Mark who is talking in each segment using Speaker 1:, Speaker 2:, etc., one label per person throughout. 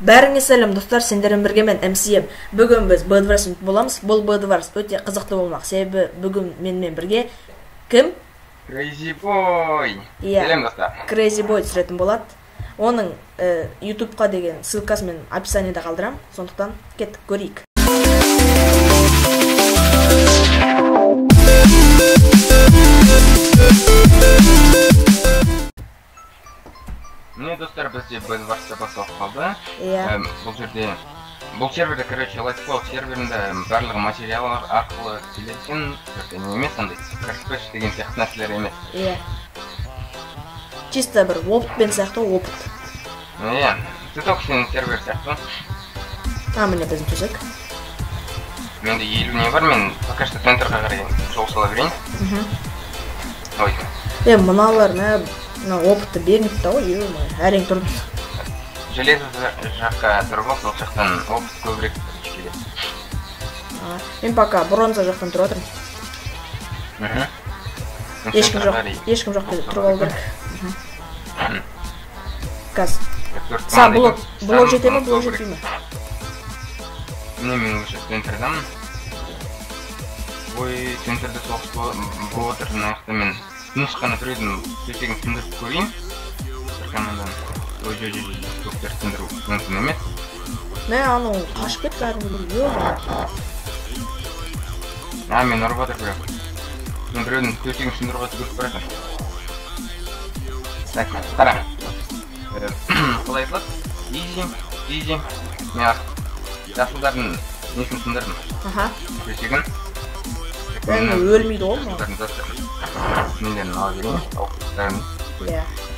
Speaker 1: Бәріңе сәлем достар, сендермен бірге мен МСМ. Бүгін біз Bedwars боламыз. Бұл Bedwars өте қызықты болмақ. Себебі бүгін менімен бірге кім?
Speaker 2: Crazy Boy. Сәлем достар.
Speaker 1: Crazy Boy түсіретін болады. Оның YouTube-қа деген ссылкасын мен описаниеда қалдырам. Сондықтан кеттік көрейік.
Speaker 2: Міне достар, бізде Bedwars'та басталып қалды. Бұл серверде, Lightfall серверінде барлығы материалдар арқылы келетін емес, андай карспэш деген сияқты нәрселер емес.
Speaker 1: Чисто бір опытпен сияқты опыт.
Speaker 2: Түток сенің сервер сияқты.
Speaker 1: Міне біздің төсек.
Speaker 2: Менде 50 не бар, мен пока что центрға қарай жол сала берейін.
Speaker 1: Мыналар опытты бермейді да ғой, әрең тұрдым.
Speaker 2: Железо жаққа тұрып ал, сол жақтан опыт көбірек келеді.
Speaker 1: Мен пока бронза жақтан тұрып отырмын. Ешкім жоқ тұрып алу керек. Қазір блок жете ме, блок жетпей ме?
Speaker 2: Міне мен уже центрдамын. Ой, центрде соғыс болып отыр, нақты мен нұсқаны түредім, төсегін сындырып көрейін. Бір командан көктер сындыру мүмкін емес.
Speaker 1: Анау қашып кетті кәдімгі.
Speaker 2: Мен ұрып отыр бірақ. Мен біреудің төсегін сындыруға түгіріп баратын. Так, қара. Қалай айтылады? Изи. Мен жасылдардың несін сындырдым. Төсегін.
Speaker 1: Өлмейді ол ма?
Speaker 2: Нелерін ала берейін, ауқыттарын.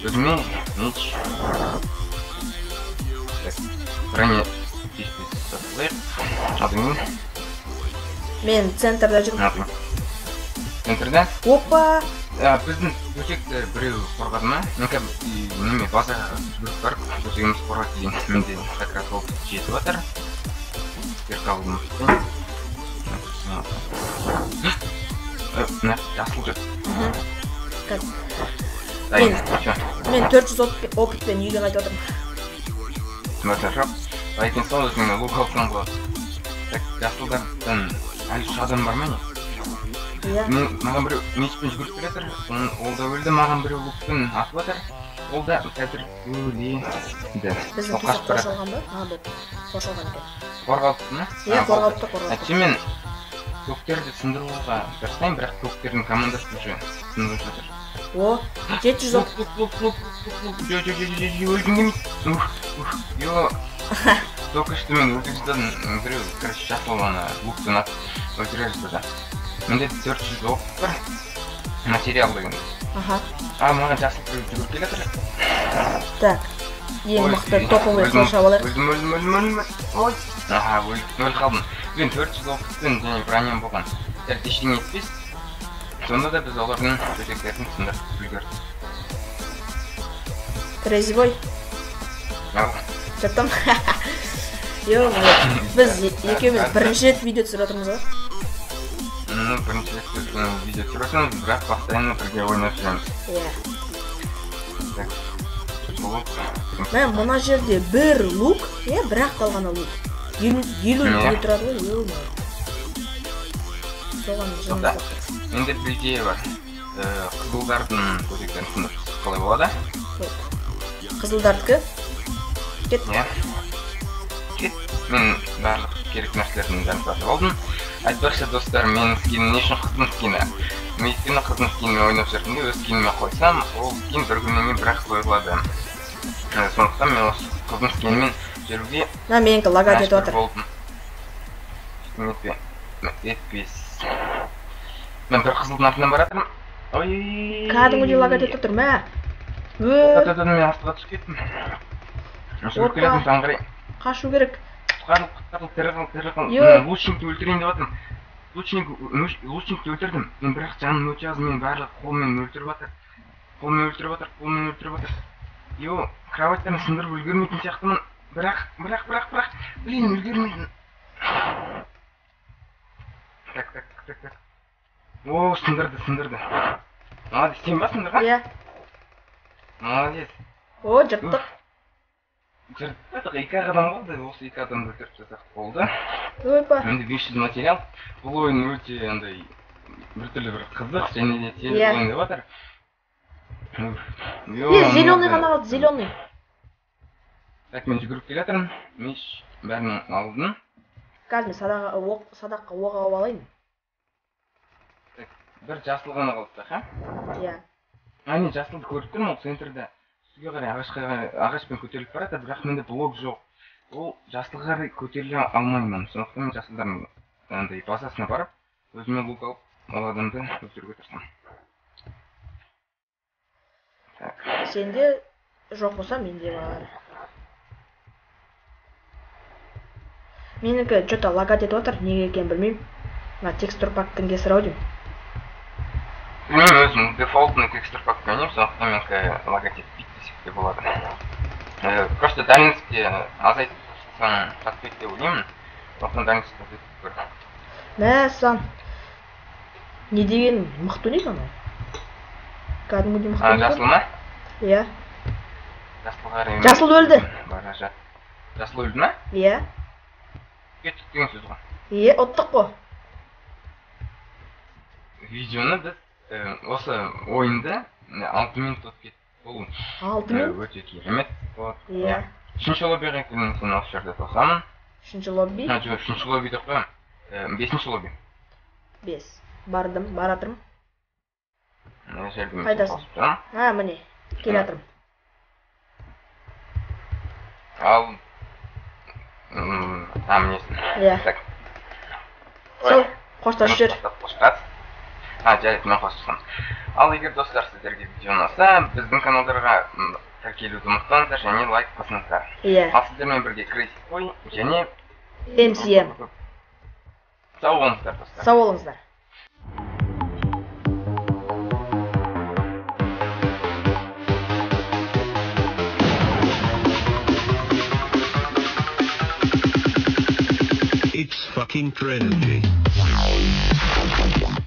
Speaker 2: Өзіме меч. Броне тиіспес сатылайық. Адымен.
Speaker 1: Мен центрда жүрмін.
Speaker 2: Центрда?
Speaker 1: Опа!
Speaker 2: Біздің төсекті біреу қорғады ма? Неме базаға жүріп барып, төсегіміз қорғады дейін. Менде как раз ол жетіп отыр. Зеркалым үстен. Жасыл жүр. Мен
Speaker 1: 400 опытпен үйге қайта отырмын.
Speaker 2: Смотр жоқ. Айкен сол өзіңе лук алсаң болады. Жасылдардан әлі үш адам бар ма не? Маған біреу мечпен жүгіріп келетір. Ол да өлді, маған біреу лукпен атып отыр. Ол да қазір өледі.
Speaker 1: Біздің төсек қоршалған ба? Қоршалған екен.
Speaker 2: Қорғалыпты ма?
Speaker 1: Қорғалыпты.
Speaker 2: Мен көктерді сындыруға тырысайын, бірақ көктердің командасы уже сындырып жатыр.
Speaker 1: 700
Speaker 2: өлгім келмейді. Только что мен өлгіздің біреу жасыл луктың атып өлтіре жазды. Менде 400 опыт бар, материал деген. Маған жасыл біреу жүгіріп келетір.
Speaker 1: Так, ең мықты топовый қоршап алайық.
Speaker 2: Өлдім. Өліп қалдым. Мен 400 опытпен және броням болған. Ештеңе етпес. Сонда да біз олардың төсектерін сындырып үлгердік.
Speaker 1: Crazy Boy. Жаттым. Біз екеуміз бірінші рет видео түсіріп отырмыз ғой?
Speaker 2: Бірінші рет видео түсіріп отырмыз, бірақ постоянно бірге ойнап жүреміз.
Speaker 1: Мына жерде бір лук, бірақ қалғана лук. 50 тұрады ғой,
Speaker 2: Сонда, менде бір идея бар. Қызылдардың төсектерін сындырып қалай болады?
Speaker 1: Қызылдардікі? Кет.
Speaker 2: Мен барлық керек нәрселердің бәрін сатып алдым. Айтпақшы достар, менің скинім не үшін қыздың скині? Мен өйткені қыздың скинімен ойнап жүргенде өз скиніме қойсам, ол скин бір күннен кейін бірақ қойылады. Сондықтан мен осы қыздың скинімен жүруге
Speaker 1: менікі лагат етіп отыр.
Speaker 2: Етпес. Мен бір қызылдың артынан баратырмын.
Speaker 1: Кәдімгідей лагат етіп отыр, мә?
Speaker 2: Мен артыға түсіп кеттім. Жүріп келетін саған қарай.
Speaker 1: Қашу керек.
Speaker 2: Құтқарыл. Лучникті өлтірейін деп жатырмын. Лучникті өлтірдім. Мен бірақ жаным өте аз, мен барлық қолмен өлтіріп отыр. Кроваттарын сындырып үлгермейтін сияқтымын. Бірақ, блин, үлгермейтін. Так. Сындырды. Молодец, сен ба сындырған?
Speaker 1: Молодец. Жаттық.
Speaker 2: Жырттық 2 адам болды, осы 2 адамды өлтіріп жасақ болды.
Speaker 1: Ойпа.
Speaker 2: Менде 500 материал. Бұл ойын өте андай біртүрлі бір қызық және де тез ойын деп жатыр.
Speaker 1: Зеленый ғана қалды, зеленый.
Speaker 2: Так, мен жүгіріп келе жатырмын. Меш бәрін алдым.
Speaker 1: Қазір садаққа оқ алып алайын.
Speaker 2: Бір жасыл ғана қалды, ха?
Speaker 1: Иә.
Speaker 2: Әне жасылды көріп тұрмын, ол центрда үстіге қарай ағашпен көтеріліп барады, бірақ менде блок жоқ. Ол жасылға қарай көтеріле алмаймын. Сондықтан мен жасылдардың андай базасына барып, өзіме лук алып, ол адамды өлтіруге тырысамын.
Speaker 1: Сенде жоқ болса менде бар. Менікі что-то лагать етіп отыр, неге екенін білмеймін. Мына текстур пактың кесірі ау деймін.
Speaker 2: Білмеймін, өзім дефолтный текстур пакты ойнаймын, сондықтан менікі лагать етпейді десек те болады. Просто дальностьті азайтып тастасаң қатпайды деп ойлаймын. Сондықтан дальностьті азайтып көр.
Speaker 1: Мәссаған. Не деген мықты ойнайды анау? Кәдімгідей мықты ойнайды.
Speaker 2: Жасыл ма?
Speaker 1: Иә.
Speaker 2: Жасыл
Speaker 1: өлді.
Speaker 2: Жасыл өлді ма?
Speaker 1: Иә.
Speaker 2: Кеттік деген сөз ғой.
Speaker 1: Иә, ұттық қой.
Speaker 2: Видеоны біз осы ойынды 6 минут өтіп кеттік. Бұл
Speaker 1: 6 минут?
Speaker 2: Өте керемет болады.
Speaker 1: Иә.
Speaker 2: 3-ші лоббиға келген соң осы жерде тосамын.
Speaker 1: 3-ші лобби?
Speaker 2: 3-ші лоббиді қоямын. 5-ші лобби.
Speaker 1: 5. Бардым, баратырмын.
Speaker 2: Қайдасың?
Speaker 1: Міне, келатырмын.
Speaker 2: Ал... Мінесін.
Speaker 1: Иә. Сол, қоштас жүр.
Speaker 2: Қоштас. Жарайды, мен қоштасам. Ал егер достар сіздерге видео ұнаса, біздің каналдарға тіркелуді ұмытпаңыздар және лайк басыңыздар.
Speaker 1: Иә.
Speaker 2: Ал сіздермен бірге Crazy Boy және
Speaker 1: MCM.
Speaker 2: Сау болыңыздар, достар.
Speaker 1: Сау болыңыздар.
Speaker 3: It's fucking cringy.